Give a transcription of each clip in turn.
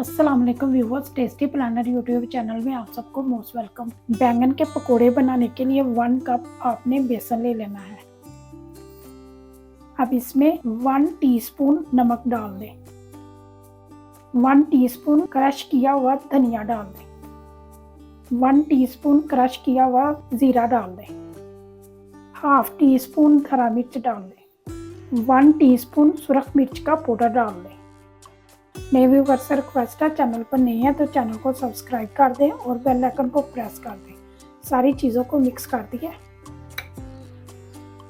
अस्सलाम वालेकुम viewers, tasty planner YouTube channel में आप सबको मोस्ट वेलकम। बैंगन के पकोड़े बनाने के लिए 1 कप आपने बेसन ले लेना है। अब इसमें 1 टीस्पून नमक डाल दें, 1 टीस्पून क्रश किया हुआ धनिया डाल दें, 1 टीस्पून क्रश किया हुआ जीरा डाल दें, हाफ टी स्पून हरा मिर्च डाल दें, 1 टीस्पून सुरख मिर्च का पाउडर डाल दें। नए व्यूअर्स से रिक्वेस्ट है, चैनल पर नहीं है तो चैनल को सब्सक्राइब कर दें और बेल आइकन को प्रेस कर दें। सारी चीज़ों को मिक्स कर दिया।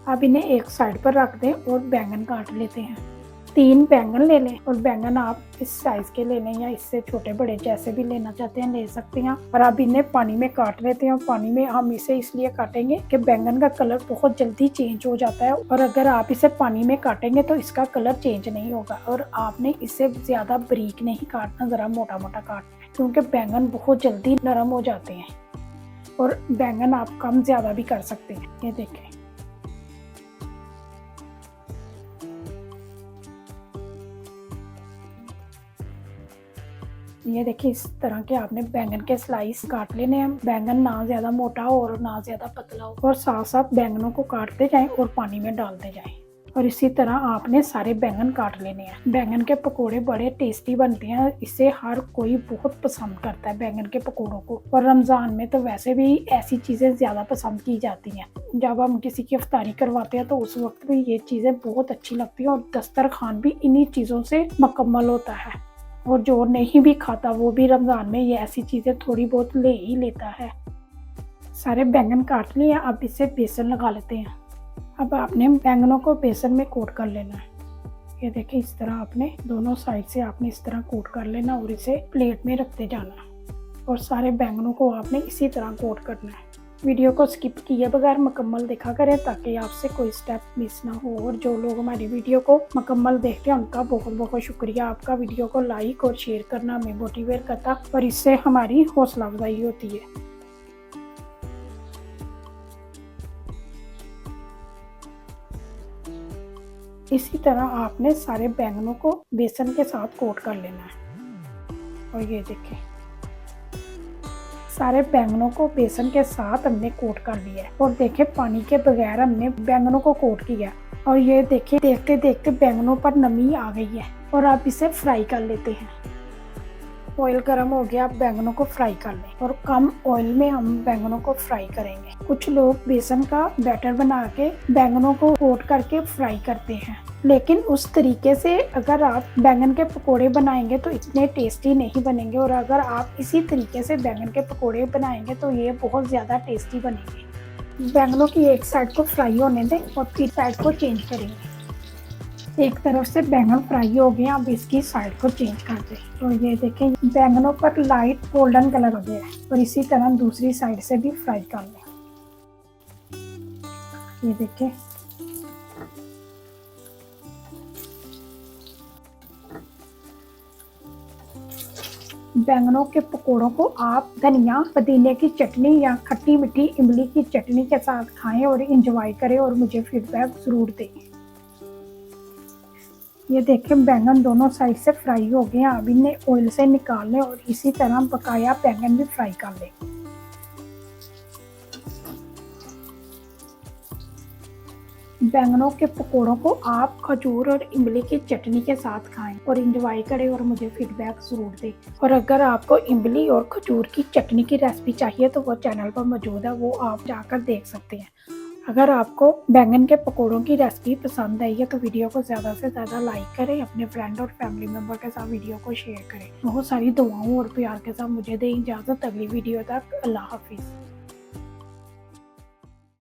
अब इन्हें एक साइड पर रख दें और बैंगन काट लेते हैं। 3 बैंगन ले लें और बैंगन आप इस साइज़ के ले लें या इससे छोटे बड़े जैसे भी लेना चाहते हैं ले सकते हैं। और अब इन्हें पानी में काट लेते हैं। और पानी में हम इसे इसलिए काटेंगे कि बैंगन का कलर बहुत जल्दी चेंज हो जाता है और अगर आप इसे पानी में काटेंगे तो इसका कलर चेंज नहीं होगा। और आपने इसे ज़्यादा बारीक नहीं काटना, ज़रा मोटा मोटा काटना है क्योंकि बैंगन बहुत जल्दी नरम हो जाते हैं। और बैंगन आप कम ज़्यादा भी कर सकते हैं। ये देखें, ये देखिए इस तरह के आपने बैंगन के स्लाइस काट लेने हैं। बैंगन ना ज़्यादा मोटा हो और ना ज़्यादा पतला हो। और साथ साथ बैंगनों को काटते जाएं और पानी में डालते जाएं। और इसी तरह आपने सारे बैंगन काट लेने हैं। बैंगन के पकोड़े बड़े टेस्टी बनते हैं, इसे हर कोई बहुत पसंद करता है बैंगन के पकोड़ों को। और रमज़ान में तो वैसे भी ऐसी चीज़ें ज़्यादा पसंद की जाती हैं। जब हम किसी की इफ्तारी करवाते हैं तो उस वक्त भी ये चीज़ें बहुत अच्छी लगती हैं और दस्तरखान भी इन्हीं चीज़ों से मुकम्मल होता है। और जो नहीं भी खाता वो भी रमज़ान में ये ऐसी चीज़ें थोड़ी बहुत ले ही लेता है। सारे बैंगन काट लिए। अब इसे बेसन लगा लेते हैं। अब आपने बैंगनों को बेसन में कोट कर लेना है। ये देखिए इस तरह आपने दोनों साइड से आपने इस तरह कोट कर लेना और इसे प्लेट में रखते जाना। और सारे बैंगनों को आपने इसी तरह कोट करना है। वीडियो को स्किप किए बगैर मुकम्मल देखा करें ताकि आपसे कोई स्टेप मिस ना हो। और जो लोग हमारी वीडियो को मुकम्मल देखते हैं उनका बहुत बहुत शुक्रिया। आपका वीडियो को लाइक और शेयर करना हमें मोटिवेट करता और इससे हमारी हौसला अफजाई होती है। इसी तरह आपने सारे बैंगनों को बेसन के साथ कोट कर लेना है। और ये देखें सारे बैंगनों को बेसन के साथ हमने कोट कर लिया है। और देखें पानी के बगैर हमने बैंगनों को कोट किया। और ये देखें देखते देखते बैंगनों पर नमी आ गई है। और आप इसे फ्राई कर लेते हैं। ऑयल गर्म हो गया, आप बैंगनों को फ्राई कर लें। और कम ऑयल में हम बैंगनों को फ्राई करेंगे। कुछ लोग बेसन का बैटर बना के बैंगनों को कोट करके फ्राई करते हैं, लेकिन उस तरीके से अगर आप बैंगन के पकोड़े बनाएंगे तो इतने टेस्टी नहीं बनेंगे। और अगर आप इसी तरीके से बैंगन के पकोड़े बनाएंगे तो ये बहुत ज़्यादा टेस्टी बनेंगे। बैंगनों की एक साइड को फ्राई होने दें और फिर साइड को चेंज करेंगे। एक तरफ से बैंगन फ्राई हो गया, अब इसकी साइड को चेंज कर दें। तो ये देखें बैंगनों पर लाइट गोल्डन कलर हो गया है। और इसी तरह दूसरी साइड से भी फ्राई कर लें। ये देखें बैंगनों के पकोड़ों को आप धनिया पुदीने की चटनी या खट्टी मीठी इमली की चटनी के साथ खाएं और इंजॉय करें और मुझे फीडबैक ज़रूर दें। ये देखें बैंगन दोनों साइड से फ्राई हो गए हैं। अब इन्हें ऑयल से निकाल लें और इसी तरह बकाया बैंगन भी फ्राई कर लें। बैंगनों के पकोड़ों को आप खजूर और इमली की चटनी के साथ खाएं और इंजॉय करें और मुझे फीडबैक ज़रूर दें। और अगर आपको इमली और खजूर की चटनी की रेसिपी चाहिए तो वो चैनल पर मौजूद है, वो आप जाकर देख सकते हैं। अगर आपको बैंगन के पकोड़ों की रेसिपी पसंद आई है तो वीडियो को ज़्यादा से ज़्यादा लाइक करें, अपने फ्रेंड और फैमिली मेम्बर के साथ वीडियो को शेयर करें। बहुत सारी दुआओं और प्यार के साथ मुझे दें इजाज़त। अगली वीडियो तक अल्लाह हाफिज़।